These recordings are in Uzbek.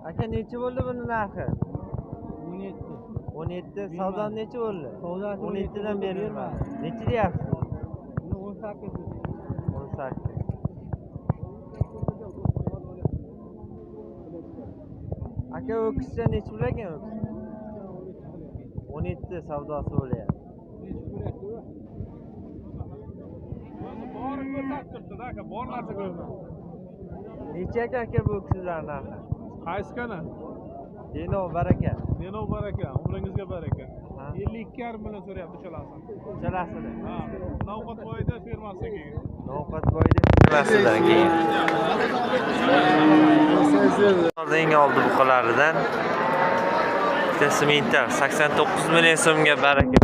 Aka necha bo'ldi buni narxi? 17. 17. Savdo necha bo'ldi? Savdosi 17 dan berilmadi. Necha deyapsiz? Buni 18 dedi. 18. Aka o'kischa necha pul ekan o'kis? 17 savdosi bo'lyapti. Bori ko'rsatibdi-da aka, bor narsa ko'rdim. Necha aka bu o'kislar narxi? Qaysi kana? Denov baraka. Denov baraka, umringizga baraka. Ha. 52,5 million so'rayapti chalasini. Chalasini. Ha, Navqatboyda firmasidan keyin. Navqatboyda firmasidan keyin. Eng oldi buqalaridan bitta simentar 89 million so'mga baraka.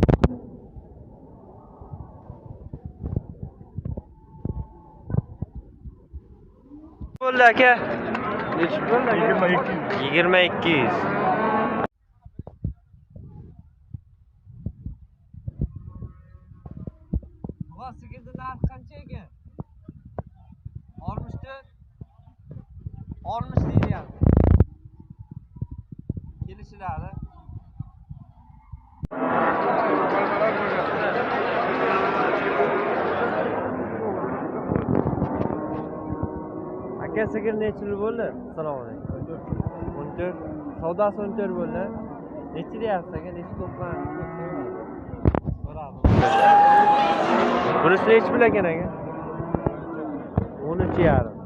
Bo'ldi aka. Nechi bo'ldi aka? 2200. Bu sigirni narxi qancha ekan? 64. 60 deyapti. Kelishiladi. Aka sigir necha yil bo'ldi? Assalomu alaykum. 14. Savdosi 14 bo'ldi. Necha deyapsiz aka? Necha to'plan? Bunisi necha pul ekan aka? 13,5.